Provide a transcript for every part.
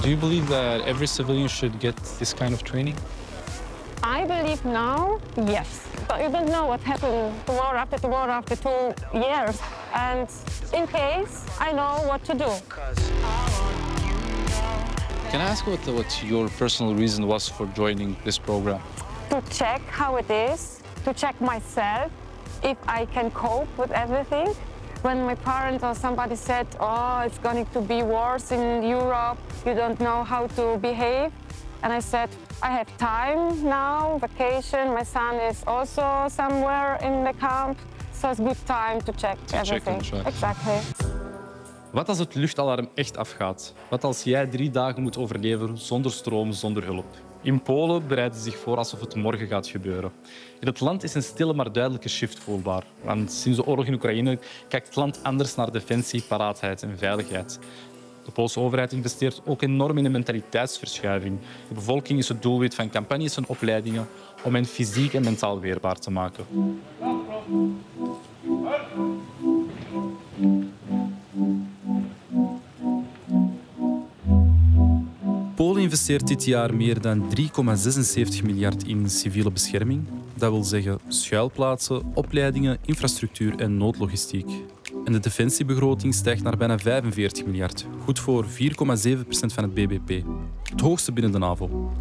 Do you believe that every civilian should get this kind of training? I believe now, yes. But you don't know what happened tomorrow after 2 years. And in case, I know what to do. Can I ask what your personal reason was for joining this program? To check how it is, to check myself, if I can cope with everything. When my parents or somebody said, oh, it's going to be worse in Europe, you don't know how to behave. And I said, I have time now, vacation. My son is also somewhere in the camp. So it's good time to check everything. Exactly. Wat als het luchtalarm echt afgaat? Wat als jij 3 dagen moet overleven zonder stroom, zonder hulp? In Polen bereiden ze zich voor alsof het morgen gaat gebeuren. In het land is een stille maar duidelijke shift voelbaar. Want sinds de oorlog in Oekraïne kijkt het land anders naar defensie, paraatheid en veiligheid. De Poolse overheid investeert ook enorm in een mentaliteitsverschuiving. De bevolking is het doelwit van campagnes en opleidingen om hen fysiek en mentaal weerbaar te maken. Polen investeert dit jaar meer dan 3,76 miljard in civiele bescherming. Dat wil zeggen schuilplaatsen, opleidingen, infrastructuur en noodlogistiek. En de defensiebegroting stijgt naar bijna 45 miljard, goed voor 4,7% van het bbp. Het hoogste binnen de NAVO.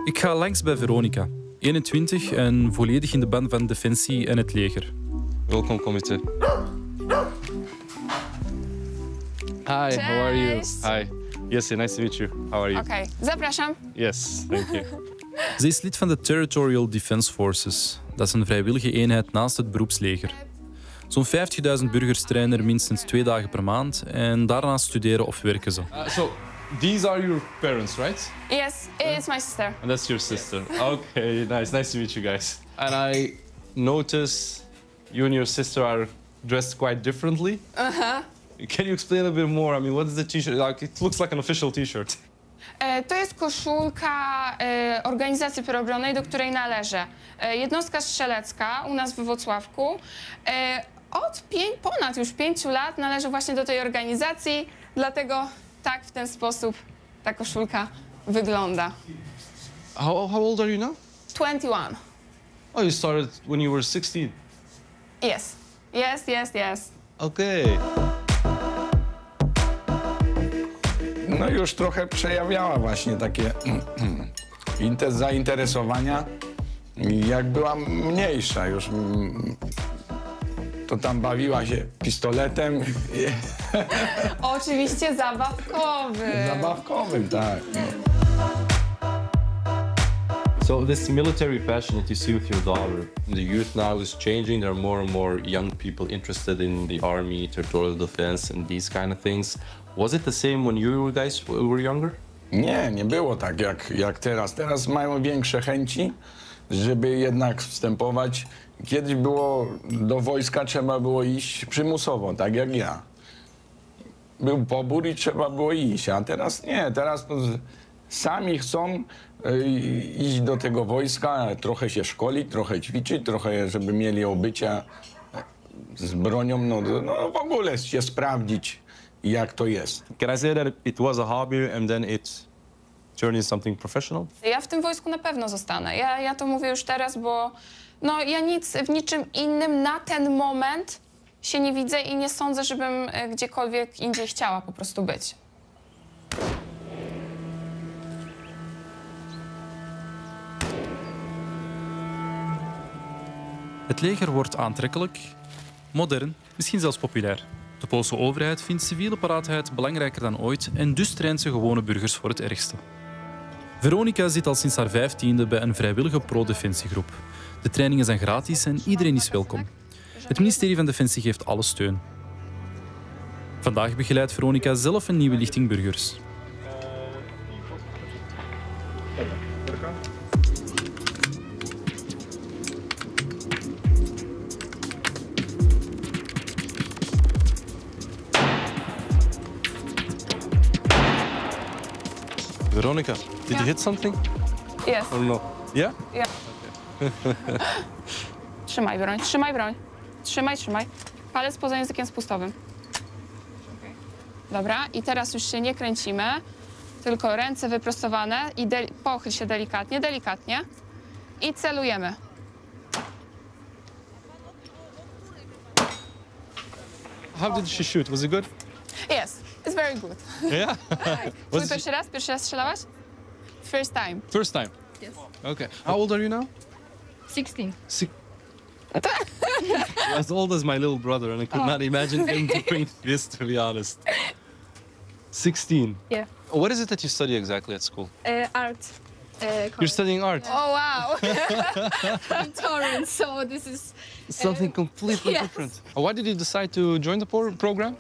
Ik ga langs bij Veronica, 21 en volledig in de ban van defensie en het leger. Welkom, comité. Hi, Cześć. how are you? Hi. Yes, nice to meet you. How are you? Okej, zapraszam. Yes, thank you. Ze is lid van de Territorial Defence Forces. Dat is een vrijwillige eenheid naast het beroepsleger. Zo'n 50.000 burgers trainen er minstens 2 dagen per maand en daarna studeren of werken ze. So, these are your parents, right? Yes, it's my sister. And that's your sister. Okay, nice. Nice to meet you guys. And I notice you and your sister are dressed quite differently. Can you explain a bit more? I mean, what is the t-shirt? Like, it looks like an official t-shirt. To jest koszulka organizacji proobronnej, do której należę. Jednostka strzelecka u nas we Włocławku. Od ponad już 5 lat należę właśnie do tej organizacji, dlatego tak w ten sposób ta koszulka wygląda. How old are you now? 21. Oh, you started when you were 16. Yes. Yes, yes, yes. Okay. No już trochę przejawiała właśnie takie zainteresowania. Jak była mniejsza już, to tam bawiła się pistoletem. Oczywiście zabawkowy. Zabawkowym, tak. So this military passion that you see with your daughter, the youth now is changing. There are more and more young people interested in the army, territorial defense, and these kind of things. Was it the same when you guys were younger? Nie było tak jak teraz. Teraz mają większe chęci, żeby jednak wstępować. Kiedyś do wojska trzeba było iść przymusowo, tak jak ja. Był pobór i trzeba było iść, a teraz nie. Teraz to sami chcą iść do tego wojska, trochę się szkolić, trochę ćwiczyć, trochę żeby mieli obycia z bronią, no w ogóle się sprawdzić, jak to jest. Can I say that it was a hobby and then it turned into something professional? Ja w tym wojsku na pewno zostanę. Ja to mówię już teraz, bo no, ja w niczym innym na ten moment się nie widzę i nie sądzę, żebym gdziekolwiek indziej chciała po prostu być. Het leger wordt aantrekkelijk, modern, misschien zelfs populair. De Poolse overheid vindt civiele paraatheid belangrijker dan ooit en dus traint ze gewone burgers voor het ergste. Veronica zit al sinds haar 15e bij een vrijwillige pro-defensiegroep. De trainingen zijn gratis en iedereen is welkom. Het ministerie van Defensie geeft alle steun. Vandaag begeleidt Veronica zelf een nieuwe lichting burgers. Veronica, did you hit something Yes. or no? Yeah? Yeah. Trzymaj broń, trzymaj broń. Trzymaj, trzymaj. Palec poza językiem spustowym. Dobra, i teraz już się nie kręcimy, tylko ręce wyprostowane i pochyl się delikatnie, delikatnie i celujemy. How did she shoot? Was it good? Yes, it's very good. Yeah. Twój pierwszy raz? Pierwszy raz strzelałaś? First time. First time? Yes. Okay. How old are you now? 16. As old as my little brother, and I could not imagine him doing this, to be honest. 16. Yeah. What is it that you study exactly at school? Art. You're studying art. Oh wow! I'm Torrance, so this is Something completely yes. different. Why did you decide to join the program?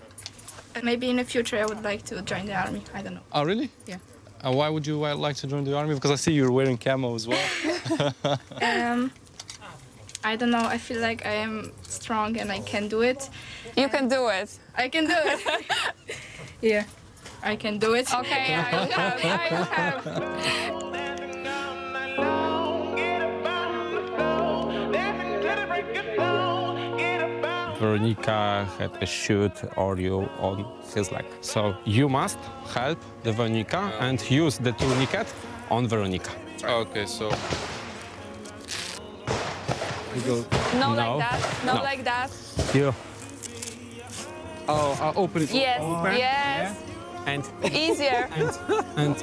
maybe in the future I would like to join the army. I don't know. Oh, really? Yeah. Why would you like to join the army? Because I see you're wearing camo as well. I don't know. I feel like I am strong and I can do it. You can do it. I can do it. Yeah, I can do it. Okay, I have. Veronica had a shoot audio on his leg. So you must help the Veronica and use the tourniquet on Veronica. Okay, so No, No. like that. No, No. like that. You I'll open it. Yes, yes. and Easier. and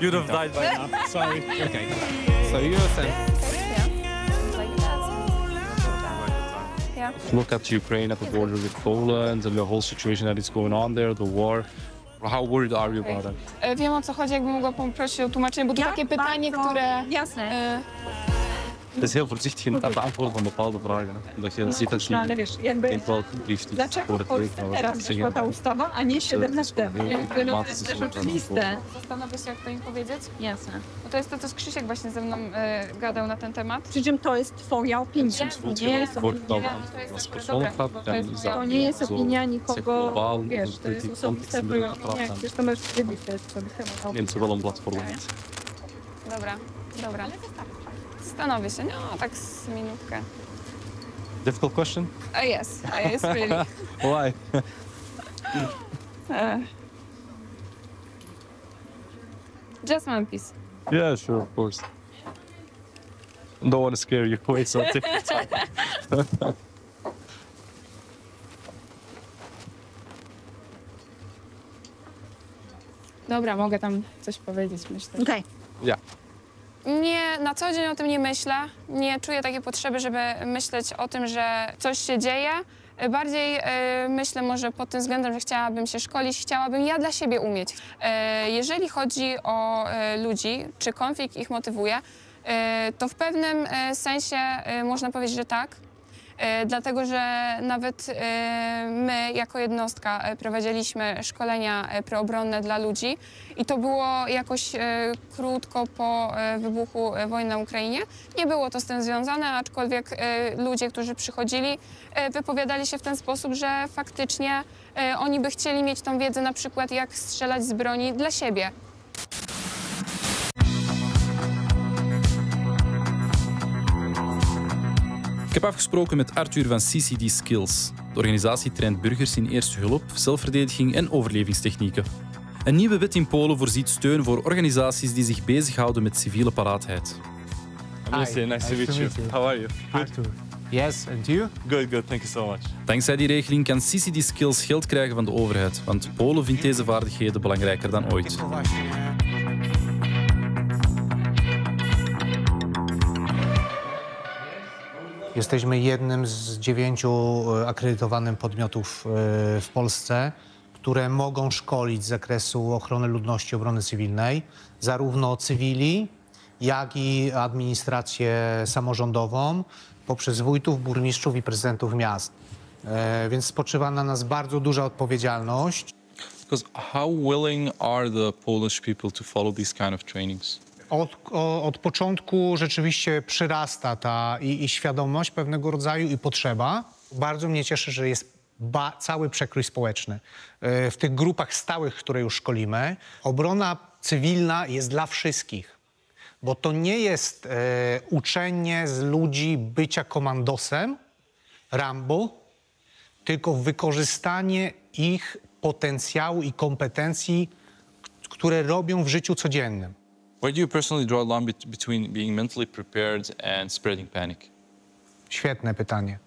You'd have died by now. Sorry. okay. So use and Like that. Yeah. Look at Ukraine at the border with Poland and the whole situation that is going on there, the war. How worried are you about it? Wiem, o co chodzi, jakbym mogła poprosić o tłumaczenie, bo to takie pytanie, które... Jasne. Het is heel voorzichtig in het beantwoorden van bepaalde vragen. Hè. Omdat je ziet dat No ale wiesz, jakby je wel liefst dlaczego w Polsce teraz wyszła ta ustawa, a nie 7 lat temu? Jakby no to jest też oczywiste. Zastanowię się, jak to im powiedzieć. Jasne. Bo to jest to, co Krzysiek właśnie ze mną gadał na ten temat. Przy czym to jest twoja opinia, nie jest wordt dan opinia. als persoonlijk gaat, dan is To dat nie jest zo opinia nikogo, globaal, wiesz, to jest die osobista context in twoja de opinia, praat przecież to możesz wiedzieć, to jest osobista moja neemt ze wel een blad voor de mond. Dobra, dobra. Zastanowię się, no tak z minutkę. Difficult question? Yes, yes, really. Why? Just one piece. Yeah, sure, of course. Don't want to scare you away, so take your time. Dobra, mogę tam coś powiedzieć, myślę. Okej. Yeah. Nie, na co dzień o tym nie myślę. Nie czuję takiej potrzeby, żeby myśleć o tym, że coś się dzieje. Bardziej myślę może pod tym względem, że chciałabym się szkolić, chciałabym ja dla siebie umieć. Jeżeli chodzi o ludzi, czy konflikt ich motywuje, to w pewnym sensie można powiedzieć, że tak. Dlatego, że nawet my jako jednostka prowadziliśmy szkolenia preobronne dla ludzi i to było jakoś krótko po wybuchu wojny na Ukrainie. Nie było to z tym związane, aczkolwiek ludzie, którzy przychodzili, wypowiadali się w ten sposób, że faktycznie oni by chcieli mieć tą wiedzę na przykład jak strzelać z broni dla siebie. Ik heb afgesproken met Arthur van CCD Skills. De organisatie traint burgers in eerste hulp, zelfverdediging en overlevingstechnieken. Een nieuwe wet in Polen voorziet steun voor organisaties die zich bezighouden met civiele paraatheid. Nice to meet you. How are you? Arthur. Yes, and you? Good, good. Thank you so much. Dankzij die regeling kan CCD Skills geld krijgen van de overheid, want Polen vindt deze vaardigheden belangrijker dan ooit. Jesteśmy jednym z 9 akredytowanych podmiotów w Polsce, które mogą szkolić z zakresu ochrony ludności, obrony cywilnej, zarówno cywili, jak i administrację samorządową poprzez wójtów, burmistrzów i prezydentów miast. Więc spoczywa na nas bardzo duża odpowiedzialność. because how willing are the Polish people to follow these kind of trainings? Od początku rzeczywiście przyrasta ta i świadomość pewnego rodzaju i potrzeba. Bardzo mnie cieszy, że jest cały przekrój społeczny. W tych grupach stałych, które już szkolimy, obrona cywilna jest dla wszystkich, bo to nie jest uczenie z ludzi bycia komandosem, Rambo, tylko wykorzystanie ich potencjału i kompetencji, które robią w życiu codziennym. Where do you personally draw a line between being mentally prepared and spreading panic? Świetne pytanie.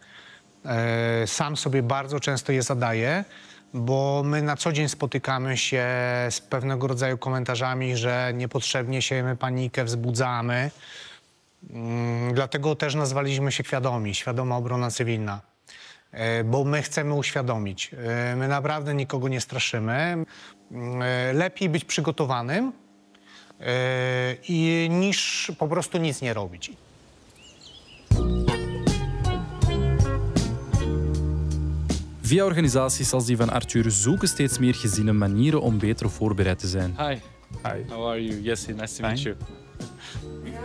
Sam sobie bardzo często je zadaję, bo my na co dzień spotykamy się z pewnego rodzaju komentarzami, że niepotrzebnie siejemy panikę, wzbudzamy. Dlatego też nazwaliśmy się Świadoma Obrona Cywilna. Bo my chcemy uświadomić. My naprawdę nikogo nie straszymy. Lepiej być przygotowanym niż po prostu nic nie robić. Via organisaties als die van Arthur zoeken steeds meer gezinnen manieren om beter voorbereid te zijn. Hi. Hi. How are you? Yes, nice to meet you.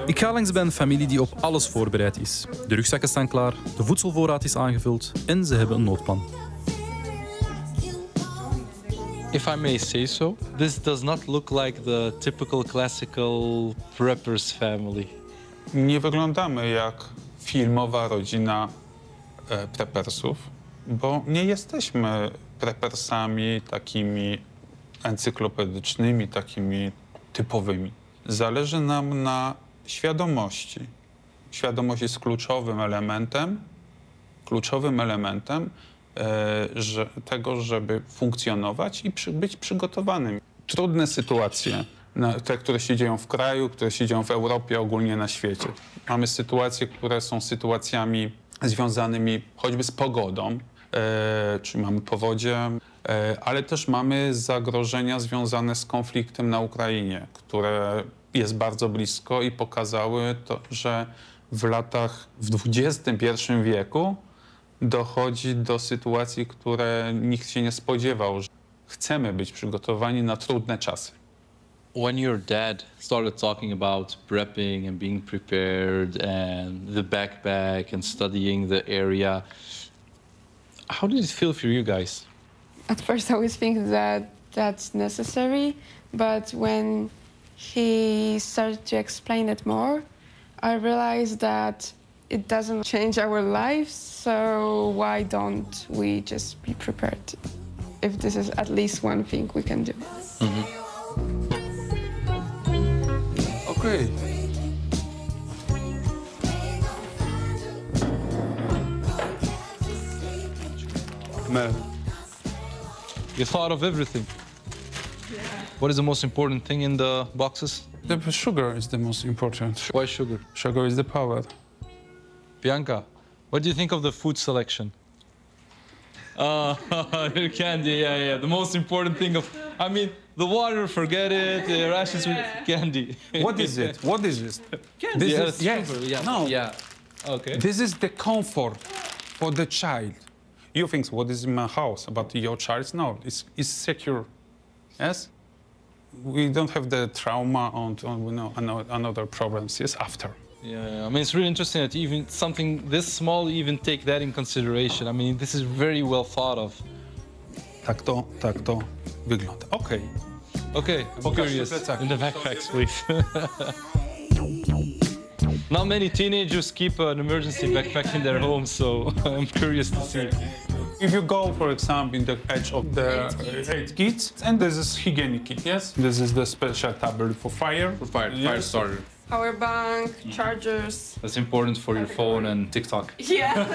Ik ga langs bij een familie die op alles voorbereid is. De rugzakken staan klaar, de voedselvoorraad is aangevuld en ze hebben een noodplan. If I may say so, this does not look like the typical classical preppers family. Nie wyglądamy jak filmowa rodzina preppersów, bo nie jesteśmy preppersami takimi encyklopedycznymi, takimi typowymi. Zależy nam na świadomości. Świadomość jest kluczowym elementem tego, żeby funkcjonować i być przygotowanym. Trudne sytuacje, te, które się dzieją w kraju, które się dzieją w Europie, ogólnie na świecie. Mamy sytuacje, które są sytuacjami związanymi choćby z pogodą, czyli mamy powodzie, ale też mamy zagrożenia związane z konfliktem na Ukrainie, które jest bardzo blisko i pokazały to, że w XXI wieku dochodzi do sytuacji, które nikt się nie spodziewał. Chcemy być przygotowani na trudne czasy. When your dad started talking about prepping and being prepared and the backpack and studying the area, how did it feel for you guys? At first I always think that that's necessary, but when he started to explain it more, I realized that it doesn't change our lives, so why don't we just be prepared if this is at least one thing we can do? Okay. You thought of everything. Yeah. What is the most important thing in the boxes? The sugar is the most important. Why sugar? Sugar is the power. Bianca, what do you think of the food selection? Candy, yeah. The most important thing I mean, the water, forget it. The rations with candy. What is it? What is this? Candy. This is, sugar, yeah. No. Yeah. Okay. This is the comfort for the child. You think what is in my house, but your child, no, it's secure. Yes. We don't have the trauma on another problems. Yes, after. Yeah, I mean, it's really interesting that even something this small even take that in consideration. I mean, this is very well thought of. Tak to wygląda. Okay. Okay, I'm curious. In the backpacks, please. Not many teenagers keep an emergency backpack in their home, so I'm curious to see. If you go, for example, in the edge of the 8 kits, and this is hygienic kit, yes? This is the special tablet for fire. For fire starter. Power bank, chargers. That's important for your phone and TikTok. Yeah.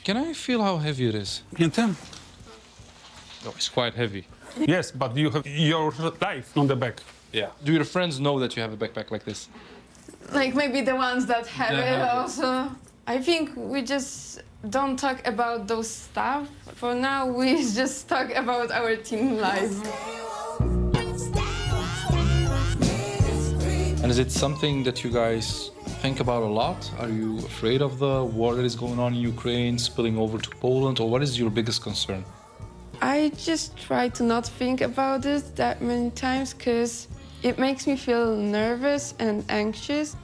Can I feel how heavy it is? No, it's quite heavy. Yes, but you have your life on the back. Yeah. Do your friends know that you have a backpack like this? Like maybe the ones that have it also. I think we just don't talk about those stuff. For now, we just talk about our team life. And is it something that you guys think about a lot? Are you afraid of the war that is going on in Ukraine, spilling over to Poland, or what is your biggest concern? I just try to not think about it that many times because it makes me feel nervous and anxious.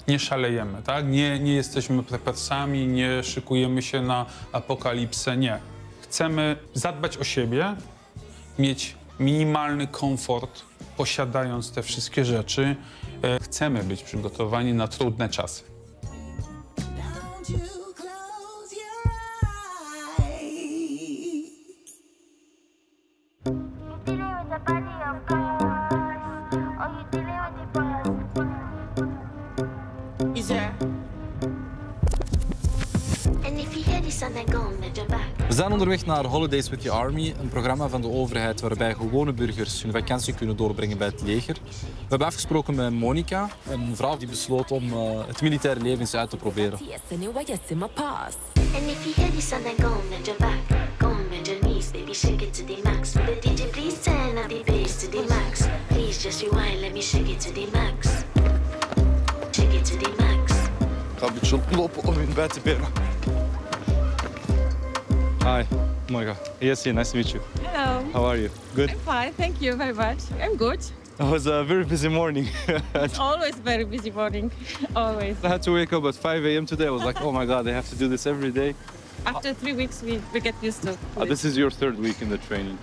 nie szalejemy, tak? Nie jesteśmy prepersami, nie szykujemy się na apokalipsę, nie. Chcemy zadbać o siebie, mieć minimalny komfort, posiadając te wszystkie rzeczy. Chcemy być przygotowani na trudne czasy. We zijn onderweg naar Holidays with the Army, een programma van de overheid waarbij gewone burgers hun vakantie kunnen doorbrengen bij het leger. We hebben afgesproken met Monica, een vrouw die besloot om het militaire leven eens uit te proberen. Ik ga een beetje lopen om hun bij te benen. Hi, Monica. Yes, nice to meet you. Hello. How are you? Good? I'm fine, thank you very much. I'm good. It was a very busy morning. Always very busy morning, always. I had to wake up at 5 a.m. today. I was like, oh my God, I have to do this every day. After 3 weeks, we get used to it. This is your third week in the training.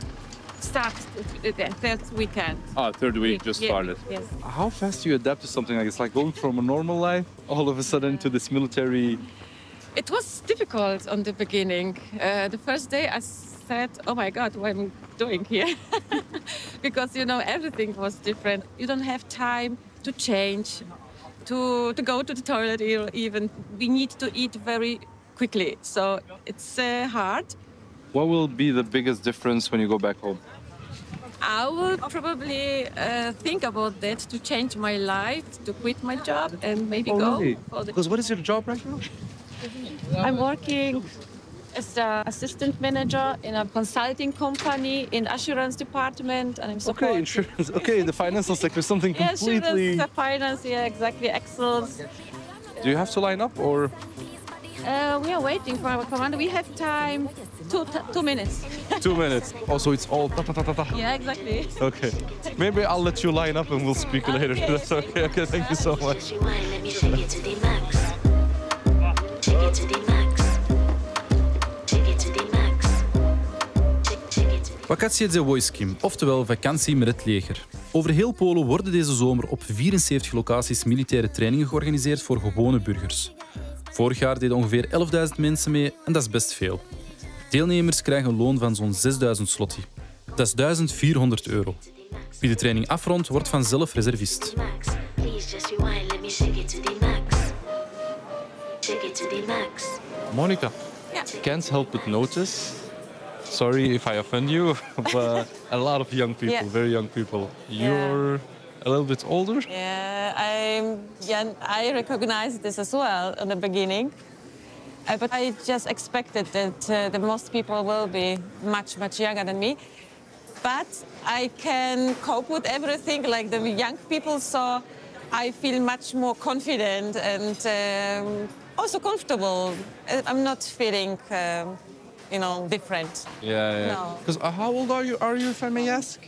Start the third weekend. Third week just started. Yes. How fast do you adapt to something like this? Like going from a normal life all of a sudden to this military. It was difficult on the beginning. The first day I said, oh my God, what am I doing here? Because, you know, everything was different. You don't have time to change, to go to the toilet even. We need to eat very quickly, so it's hard. What will be the biggest difference when you go back home? I would probably think about that, to change my life, to quit my job and maybe go. Really? Because what is your job right now? I'm working as an assistant manager in a consulting company in assurance department, and I'm supporting. Okay, insurance. Okay, the financial sector, something completely. Insurance, finance, yeah, exactly. Excel. Do you have to line up or? We are waiting for our commander. We have time, 2 minutes. 2 minutes. Oh, so it's all ta ta ta ta ta. Yeah, exactly. Okay. Maybe I'll let you line up and we'll speak later. That's okay. Okay, thank you so much. Wakacje wojskim, oftewel vakantie met het leger. Over heel Polen worden deze zomer op 74 locaties militaire trainingen georganiseerd voor gewone burgers. Vorig jaar deden ongeveer 11.000 mensen mee en dat is best veel. Deelnemers krijgen een loon van zo'n 6.000 zloty. Dat is €1.400. Wie de training afrondt, wordt vanzelf reservist. Monica, can't help but notice. Sorry if I offend you, but a lot of young people, very young people. You're a little bit older? Yeah, I recognize this as well in the beginning. But I just expected that the most people will be much, much younger than me. But I can cope with everything like the young people, so I feel much more confident and also comfortable. I'm not feeling, different. Yeah. No. Because how old are you, if I may ask?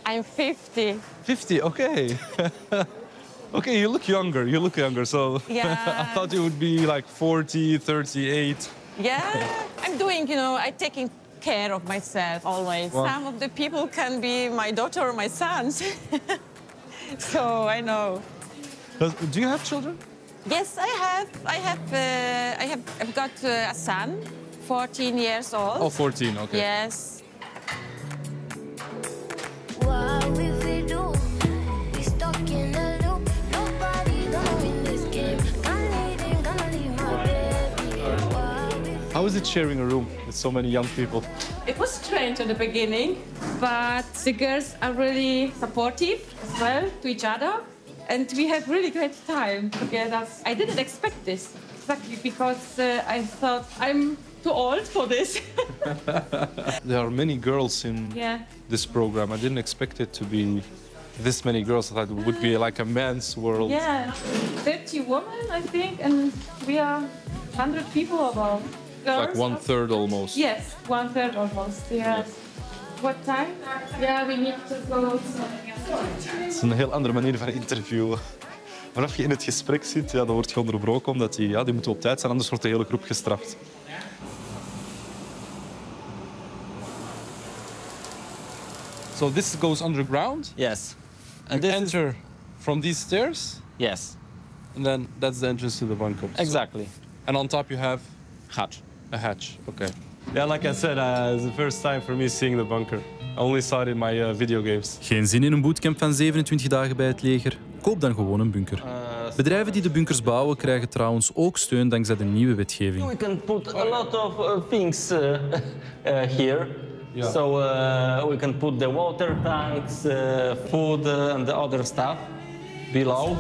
I'm 50. 50, okay. Okay, you look younger, so Yeah. I thought you would be like 40, 38. Yeah, I'm doing, I'm taking care of myself always. Wow. Some of the people can be my daughter or my sons. So I know. Do you have children? Yes, I've got a son, 14 years old. Oh, 14, okay. Yes. How is it sharing a room with so many young people? It was strange in the beginning, but the girls are really supportive as well to each other, and we have really great time together. I didn't expect this, exactly because I thought I'm too old for this. There are many girls in this program. I didn't expect it to be this many girls. I thought it would be like a man's world. Yeah, 30 women, I think, and we are 100 people about. Like 1/3 almost. Yes, 1/3 almost, yes. What time? Yeah, we need to go. Het is een heel andere manier van interviewen. Vanaf je in het gesprek zit, ja, dan word je onderbroken omdat die moeten op tijd zijn, anders wordt de hele groep gestraft. So this goes underground? Yes. And you enter from these stairs? Yes. And then that's the entrance to the bunker. Exactly. And on top you have? Hatch. A hatch, okay. Yeah, like I said, it's the first time for me seeing the bunker. I only saw it in my video games. Geen zin in een bootcamp van 27 dagen bij het leger? Koop dan gewoon een bunker. Bedrijven die de bunkers bouwen krijgen trouwens ook steun dankzij de nieuwe wetgeving. We can put a lot of things here. Yeah. So we can put the water tanks, food and the other stuff below.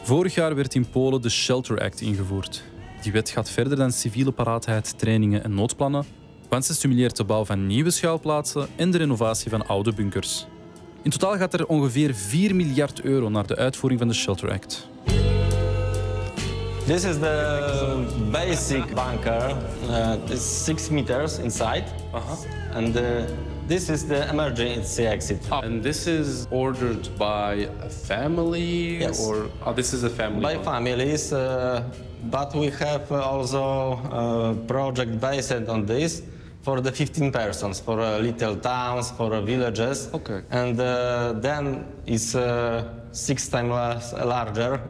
Vorig jaar werd in Polen de Shelter Act ingevoerd. Die wet gaat verder dan civiele paraatheid, trainingen en noodplannen, want ze stimuleert de bouw van nieuwe schuilplaatsen en de renovatie van oude bunkers. In totaal gaat er ongeveer 4 miljard euro naar de uitvoering van de Shelter Act. This is the basic bunker. It's 6 meters inside. And this is the emergency exit. And this is ordered by a family? Yes. Or this is a family? By families, but we have also a project based on this for the 15 persons, for little towns, for villages. Okay. And then it's 6 times larger.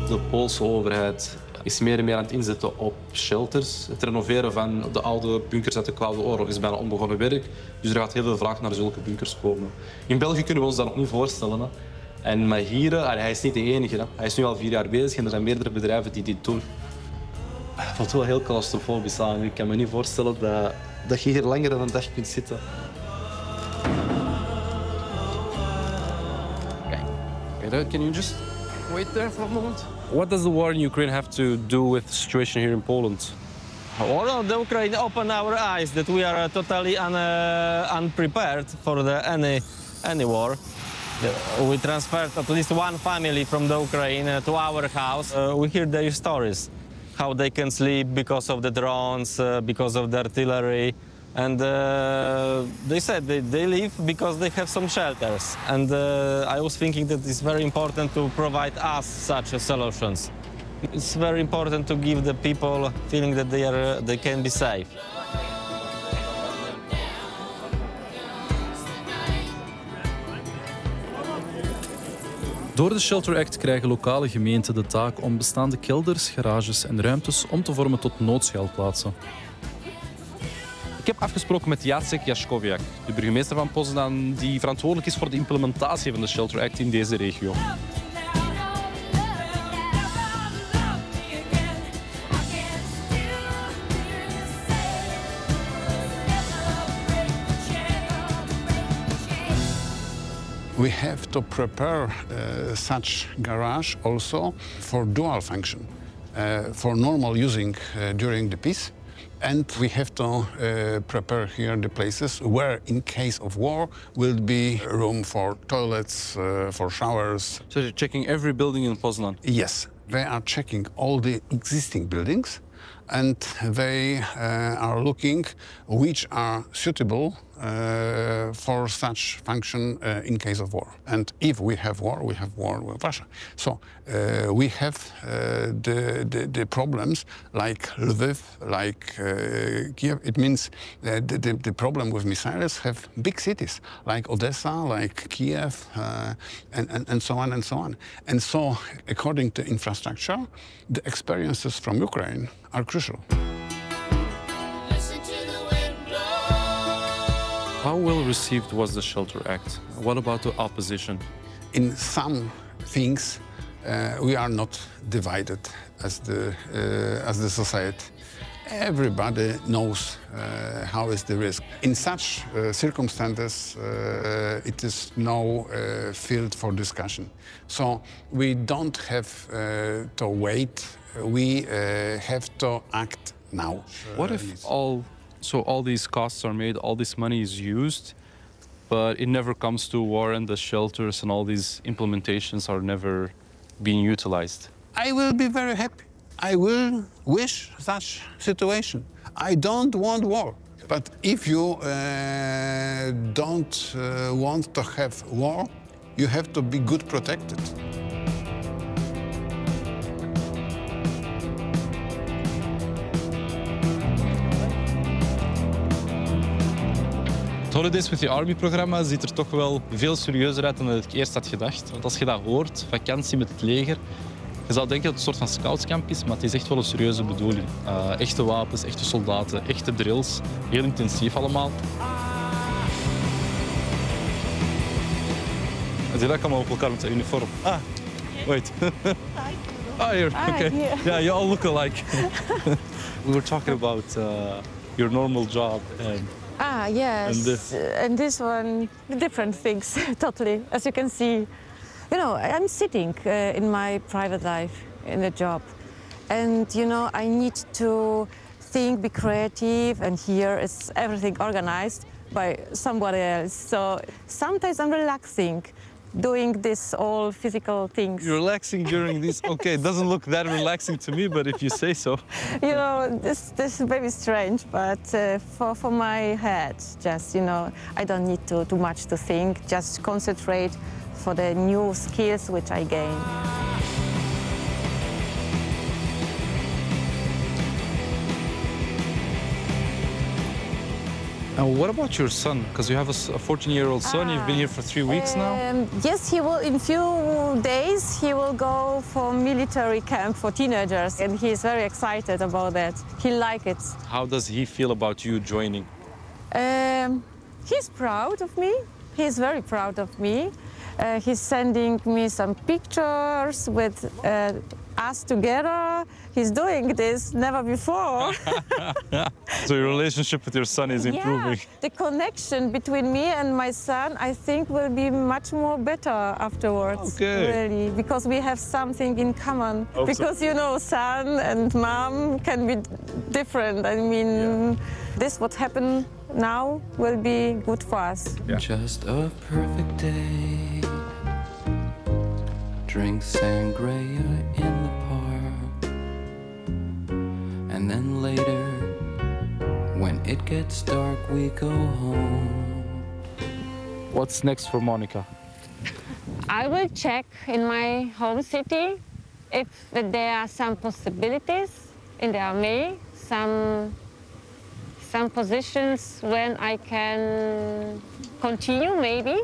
De Poolse overheid is meer en meer aan het inzetten op shelters. Het renoveren van de oude bunkers uit de Koude Oorlog is bijna onbegonnen werk. Dus er gaat heel veel vraag naar zulke bunkers komen. In België kunnen we ons dat nog niet voorstellen. Hè. En maar hier, hij is niet de enige. Hè. Hij is nu al 4 jaar bezig en er zijn meerdere bedrijven die dit doen. Het voelt wel heel claustrofobisch aan. Ik kan me niet voorstellen dat je hier langer dan een dag kunt zitten. Okay, can you just wait there for a moment? What does the war in Ukraine have to do with the situation here in Poland? Well, the Ukraine opened our eyes that we are totally unprepared for any war. We transferred at least one family from the Ukraine to our house. We hear their stories, how they can sleep because of the drones, because of the artillery. And they said they live because they have some shelters. And I was thinking that it's very important to provide us such solutions. It's very important to give the people feeling that they can be safe. Door de Shelter Act krijgen lokale gemeenten de taak om bestaande kelders, garages en ruimtes om te vormen tot noodschuilplaatsen. Ik heb afgesproken met Jacek Jaśkowiak, de burgemeester van Poznan, die verantwoordelijk is voor de implementatie van de Shelter Act in deze regio. We have to prepare such garage also for dual function, for normal using during the peace. And we have to prepare here the places where, in case of war, will be room for toilets, for showers. So you're checking every building in Poznan? Yes, they are checking all the existing buildings, and they are looking which are suitable for such function in case of war. And if we have war with Russia. So we have the problems like Lviv, like Kiev. It means the problem with missiles have big cities like Odessa, like Kiev, and so on and so on. And so, according to infrastructure, the experiences from Ukraine are crucial. How well received was the Shelter Act? What about the opposition? In some things, we are not divided as the society. Everybody knows how is the risk. In such circumstances, it is no field for discussion. So we don't have to wait. We have to act now. What if all these costs are made, all this money is used, but it never comes to war and the shelters and all these implementations are never being utilized? I will be very happy. I will wish such situation. I don't want war. But if you don't want to have war, you have to be good protected. Het Holidays with the Army-programma ziet er toch wel veel serieuzer uit dan ik eerst had gedacht. Want als je dat hoort, vakantie met het leger, je zou denken dat het een soort van scoutskamp is, maar het is echt wel een serieuze bedoeling. Echte wapens, echte soldaten, echte drills. Heel intensief allemaal. Zie dat allemaal op elkaar met zijn uniform. Ah, wait. Ah, here. Okay. Yeah, you all look alike. We were talking about your normal job and yes, and this one, different things, totally. As you can see, you know, I'm sitting in my private life, in a job. And, you know, I need to think, be creative, and here is everything organized by somebody else. So sometimes I'm relaxing, doing this all physical things. You're relaxing during this? Okay, it doesn't look that relaxing to me, but if you say so. You know, this is very strange, but for my head, just, you know, I don't need too much to think, just concentrate for the new skills which I gain. And what about your son? Because you have a 14-year-old son. You've been here for 3 weeks now. Yes, he will. In few days, he will go for military camp for teenagers, and he is very excited about that. He likes it. How does he feel about you joining? He's proud of me. He's very proud of me. He's sending me some pictures with us together. He's doing this never before. So your relationship with your son is improving. Yeah, the connection between me and my son, I think, will be much more better afterwards. Okay. Really, because we have something in common. Because, you know, son and mom can be different. I mean, this what happened now will be good for us. Yeah. Just a perfect day. Drink sangria in the park. And then later, when it gets dark, we go home. What's next for Monica? I will check in my home city if there are some possibilities in the army, some positions when I can continue maybe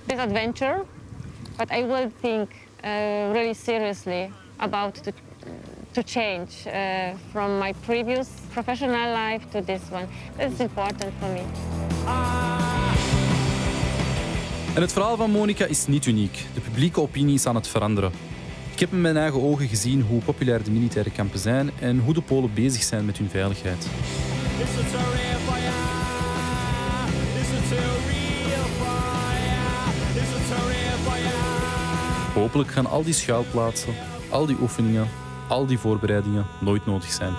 this adventure. But I will think really seriously about to change from my previous professional life to this one. It's important for me. En het verhaal van Monica is niet uniek. De publieke opinie is aan het veranderen. Ik heb met mijn eigen ogen gezien hoe populair de militaire kampen zijn en hoe de Polen bezig zijn met hun veiligheid. Hopelijk gaan al die schuilplaatsen, al die oefeningen, al die voorbereidingen nooit nodig zijn.